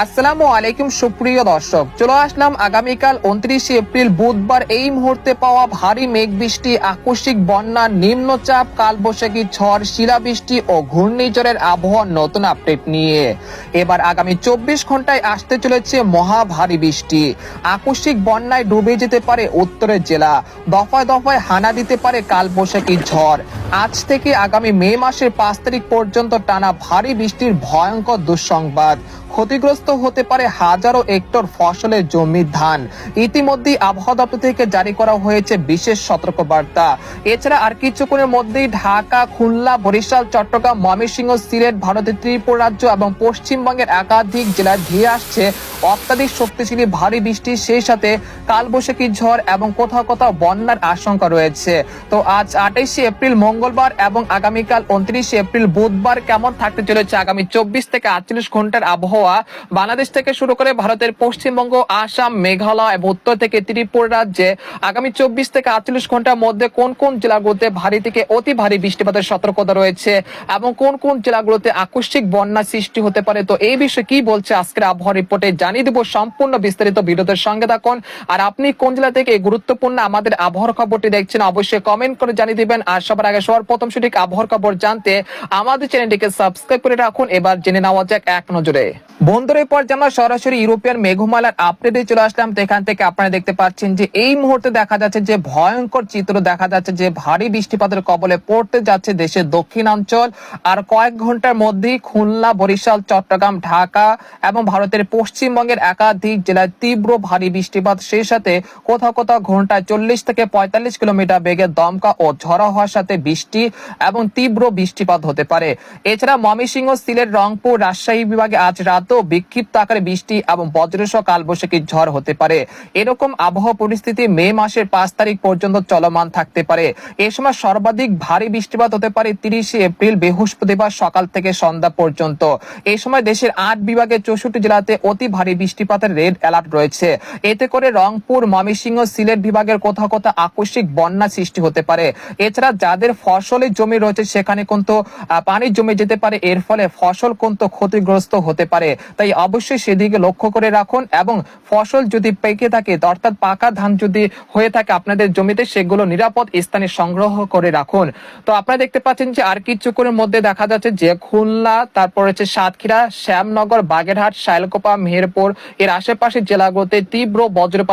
আসসালামু আলাইকুম সুপ্রিয় দর্শক, চলে আসলাম আগামীকাল 29 এপ্রিল বুধবার এই মুহূর্তে পাওয়া ভারী মেঘ বৃষ্টি, আকস্মিক বন্যা, নিম্নচাপ, কালবৈশাখী ঝড়, শিলাবৃষ্টি ও ঘূর্ণিঝড়ের আবহাওয়ার নতুন আপডেট নিয়ে। এবার আগামী 24 ঘন্টায় আসতে চলেছে মহা ভারী বৃষ্টি। আকস্মিক বন্যায় ডুবে যেতে পারে উত্তরের জেলা, দফায় দফায় হানা দিতে পারে কালবৈশাখী ঝড়। আজ থেকে আগামী মে মাসের 5 তারিখ পর্যন্ত টানা ভারী বৃষ্টির ভয়ঙ্কর দুঃসংবাদ। ক্ষতিগ্রস্ত হতে পারে হাজারো হেক্টর ফসলের জমি, ধান। ইতিমধ্যেই আবহাওয়া দপ্তর থেকে জারি করা হয়েছে বিশেষ সতর্কবার্তা। এছাড়া আর কিছুক্ষণের মধ্যেই ঢাকা, খুলনা, বরিশাল, চট্টগ্রাম, ময়মনসিংহ, সিলেট, ভারতের ত্রিপুরা রাজ্য এবং পশ্চিমবঙ্গের একাধিক জেলায় ধেয়ে আসছে অত্যাধিক শক্তিশালী ভারী বৃষ্টি, সেই সাথে কালবৈশাখী ঝড় এবং কোথাও কোথাও বন্যার আশঙ্কা রয়েছে। তো আজ 28 এপ্রিল মঙ্গলবার এবং আগামীকাল 29 এপ্রিল বুধবার কেমন থাকতে চলেছে আগামী 24 থেকে 48 ঘন্টার আবহাওয়া বাংলাদেশ থেকে শুরু করে ভারতের পশ্চিমবঙ্গ, আসাম, মেঘালয় এবং উত্তর থেকে ত্রিপুরা রাজ্যে আগামী 24 থেকে 48 ঘন্টার মধ্যে কোন কোন জেলাগুলোতে ভারী থেকে অতি ভারী বৃষ্টিপাতের সতর্কতা রয়েছে এবং কোন কোন জেলাগুলোতে আকস্মিক বন্যা সৃষ্টি হতে পারে। তো এই বিষয়ে কি বলছে আজকের আবহাওয়া রিপোর্টে জানিয়ে দেব সম্পূর্ণ বিস্তারিত। ভিডিওদের সঙ্গে থাকুন। আর আপনি কোন জেলা থেকে গুরুত্বপূর্ণ আমাদের আবহাওয়ার খবরটি দেখছেন অবশ্যই কমেন্ট করে জানিয়ে দিবেন। আর সবার আগে সবার প্রথম সঠিক আবহাওয়ার খবর জানতে আমাদের চ্যানেলটিকে সাবস্ক্রাইব করে রাখুন। এবার জেনে নেওয়া যাক এক নজরে। বন্ধুদের পর আমরা সরাসরি ইউরোপিয়ান মেঘমালার আপডেটে চলে আসলাম। তো এখান থেকে আপনারা দেখতে পাচ্ছেন যে এই মুহূর্তে দেখা যাচ্ছে যে ভয়ঙ্কর চিত্র দেখা যাচ্ছে যে ভারী বৃষ্টিপাতের কবলে পড়তে যাচ্ছে দেশের দক্ষিণাঞ্চল। আর কয়েক ঘন্টার মধ্যেই খুলনা, বরিশাল, চট্টগ্রাম, ঢাকা এবং ভারতের পশ্চিমবঙ্গের একাধিক জেলায় তীব্র ভারী বৃষ্টিপাত, সেই সাথে কোথাও কোথাও ঘন্টায় 40 থেকে 45 কিলোমিটার বেগে দমকা ও ঝড়ো হওয়ার সাথে বৃষ্টি এবং তীব্র বৃষ্টিপাত হতে পারে। এছাড়া ময়মনসিংহ, সিলেট, রংপুর, রাজশাহী বিভাগে আজ রাতেও বিক্ষিপ্ত আকারে বৃষ্টি এবং বজ্রসহ কালবৈশাখী ঝড় হতে পারে। এরকম আবহাওয়া পরিস্থিতি মে মাসের 5 তারিখ পর্যন্ত চলমান থাকতে পারে। এই সময় সর্বাধিক ভারী বৃষ্টিপাত হতে পারে 30 এপ্রিল বৃহস্পতিবার সকাল থেকে সন্ধ্যা পর্যন্ত। এই সময় দেশের 8 বিভাগের 64 জেলাতে অতি ভারী বৃষ্টিপাতের রেড অ্যালার্ট রয়েছে। এতে করে রংপুর, ময়মনসিংহ, সিলেট বিভাগের কোথাও কোথাও আকস্মিক বন্যা সৃষ্টি হতে পারে। এছাড়া যাদের ফসলের জমি রয়েছে সেখানে কিন্তু পানি জমে যেতে পারে, এর ফলে ফসল কিন্তু ক্ষতিগ্রস্ত হতে পারে। তাই অবশ্যই সেদিকে লক্ষ্য করে রাখুন এবং ফসল যদি পেকে থাকে অর্থাৎ পাকা ধান যদি হয়ে থাকে আপনাদের জমিতে, সেগুলো নিরাপদ স্থানে সংগ্রহ করে রাখুন। তো আপনারা দেখতে পাচ্ছেন যে আর কিছুক্ষণের মধ্যে দেখা যাচ্ছে যে খুলনা, তারপর হচ্ছে সাতক্ষীরা, শ্যামনগর, বাগেরহাট, শাইলকোপা, মেহেরপুর এর আশেপাশের জেলাগুলোতে তীব্র বজ্রপাত